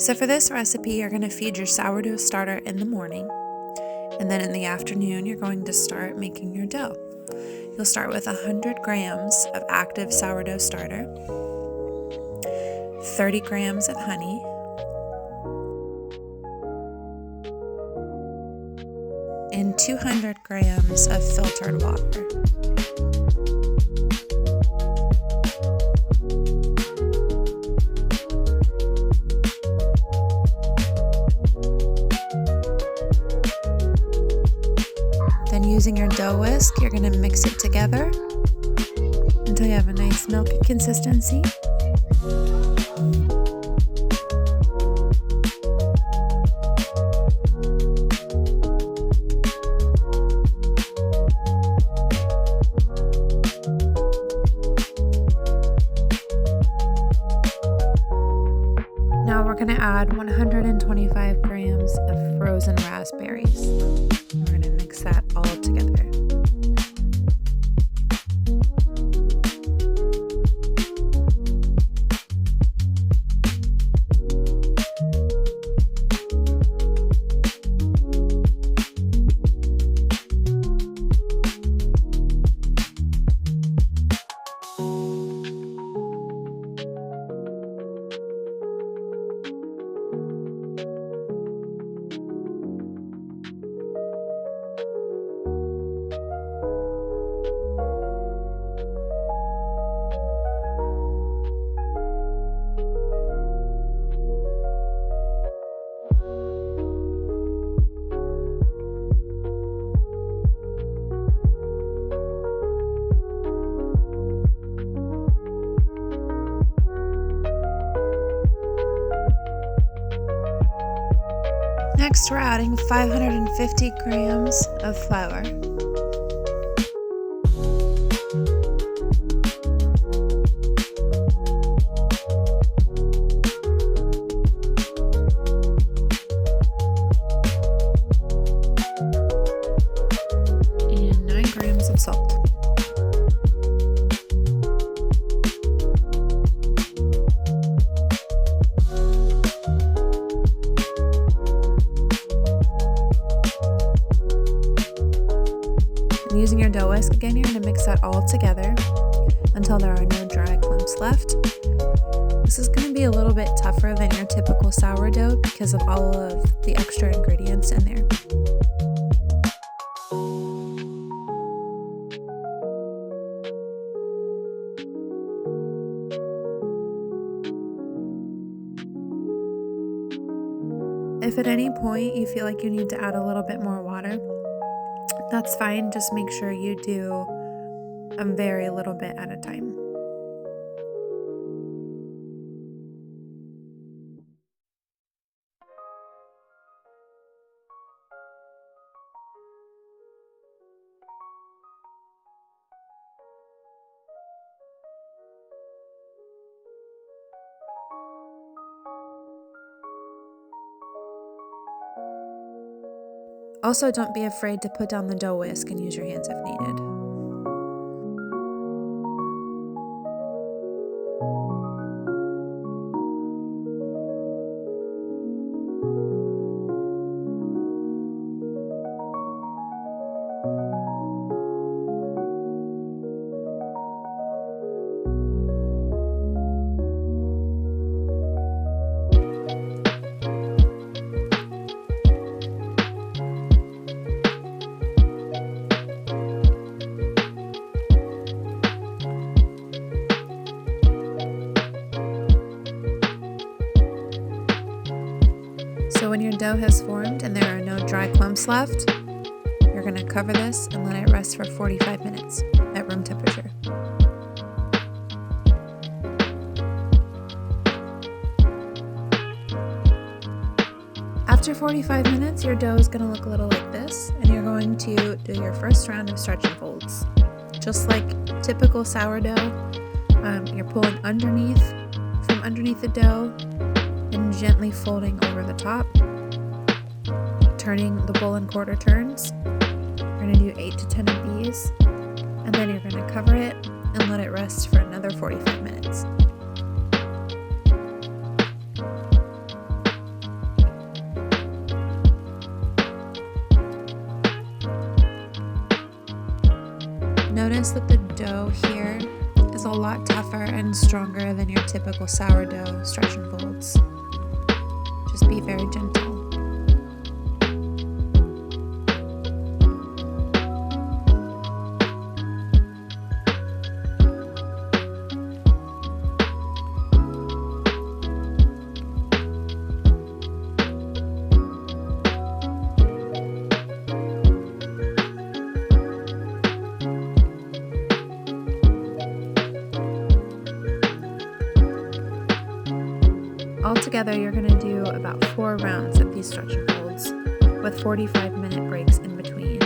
So for this recipe, you're going to feed your sourdough starter in the morning, and then in the afternoon, you're going to start making your dough. You'll start with 100 grams of active sourdough starter, 30 grams of honey, and 200 grams of filtered water. Then using your dough whisk, you're going to mix it together until you have a nice milky consistency. Now we're going to add 125 grams of frozen raspberries. We're going to mix that all together. Next, we're adding 550 grams of flour. And 9 grams of salt. Using your dough whisk again, you're going to mix that all together until there are no dry clumps left. This is going to be a little bit tougher than your typical sourdough because of all of the extra ingredients in there. If at any point you feel like you need to add a little bit more water, that's fine. Just make sure you do a very little bit at a time. Also, don't be afraid to put down the dough whisk and use your hands if needed. So when your dough has formed and there are no dry clumps left, you're going to cover this and let it rest for 45 minutes at room temperature. After 45 minutes, your dough is going to look a little like this, and you're going to do your first round of stretch and folds. Just like typical sourdough, you're pulling from underneath the dough and gently folding over the top, turning the bowl in quarter turns. We're going to do 8 to 10 of these, and then you're going to cover it and let it rest for another 45 minutes. notice that the dough here is a lot tougher and stronger than your typical sourdough stretch and folds. Just be very gentle. Altogether, you're going to do about 4 rounds of these stretch and folds with 45-minute breaks in between.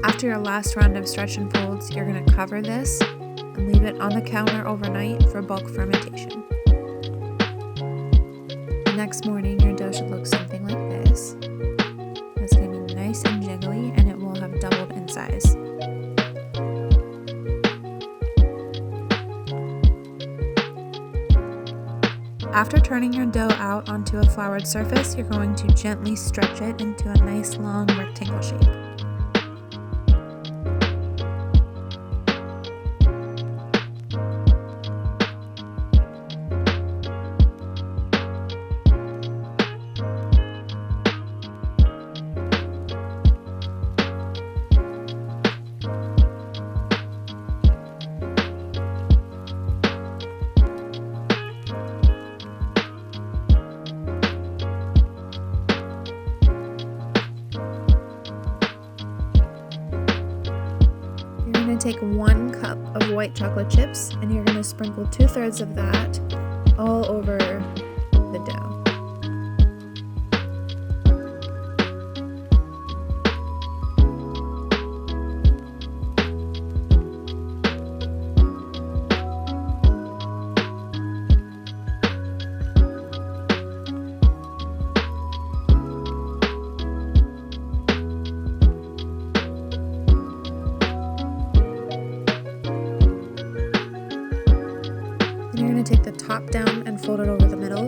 After your last round of stretch and folds, you're going to cover this and leave it on the counter overnight for bulk fermentation. The next morning, your dough should look something like this. It's going to be nice and jiggly, and it will have doubled in size. After turning your dough out onto a floured surface, you're going to gently stretch it into a nice long rectangle shape. You're going to take 1 cup of white chocolate chips and you're going to sprinkle 2/3 of that all over the dough. You're going to take the top down and fold it over the middle.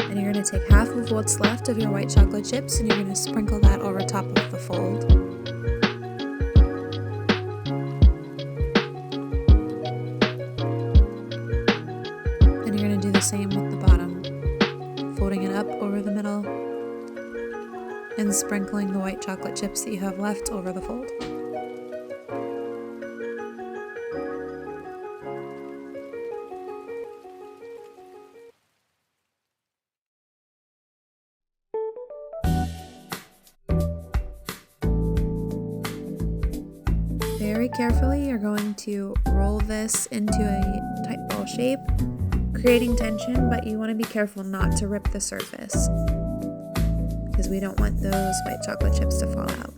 And you're going to take half of what's left of your white chocolate chips and you're going to sprinkle that over top of the fold. And you're going to do the same with the bottom, folding it up over the middle and sprinkling the white chocolate chips that you have left over the fold. Very carefully, you're going to roll this into a tight ball shape, creating tension, but you want to be careful not to rip the surface because we don't want those white chocolate chips to fall out.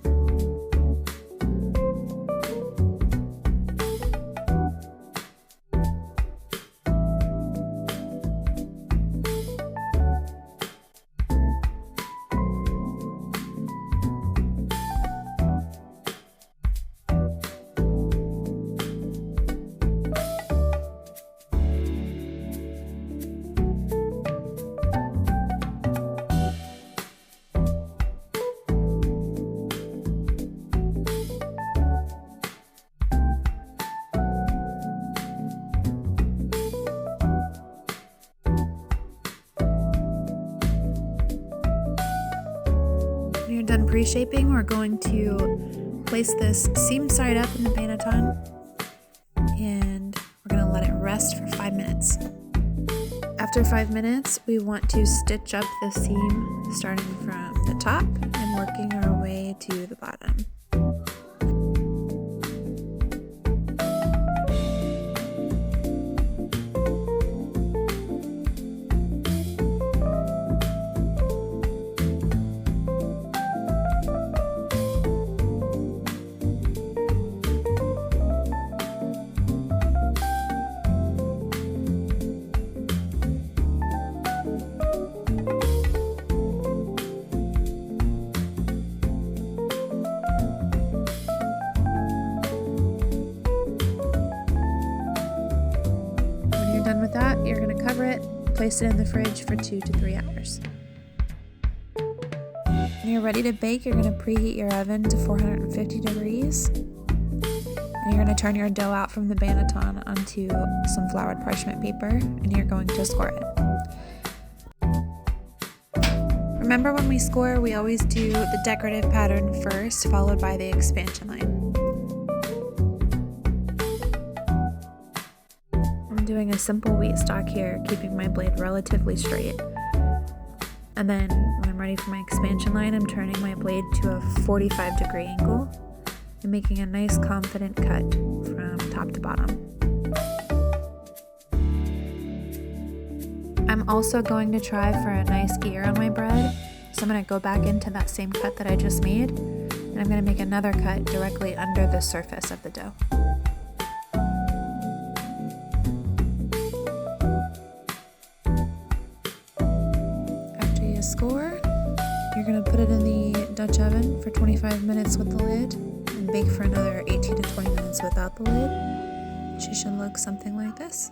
When you're done pre-shaping, we're going to place this seam side up in the banneton and we're going to let it rest for 5 minutes. After 5 minutes, we want to stitch up the seam starting from the top and working our way to the bottom. place it in the fridge for 2 to 3 hours. When you're ready to bake, you're going to preheat your oven to 450 degrees. And you're going to turn your dough out from the banneton onto some floured parchment paper, and you're going to score it. Remember, when we score, we always do the decorative pattern first, followed by the expansion line. I'm doing a simple wheat stock here, keeping my blade relatively straight. And then when I'm ready for my expansion line, I'm turning my blade to a 45-degree angle and making a nice confident cut from top to bottom. I'm also going to try for a nice ear on my bread, so I'm going to go back into that same cut that I just made, and I'm going to make another cut directly under the surface of the dough. After you score, you're going to put it in the Dutch oven for 25 minutes with the lid and bake for another 18 to 20 minutes without the lid. She should look something like this.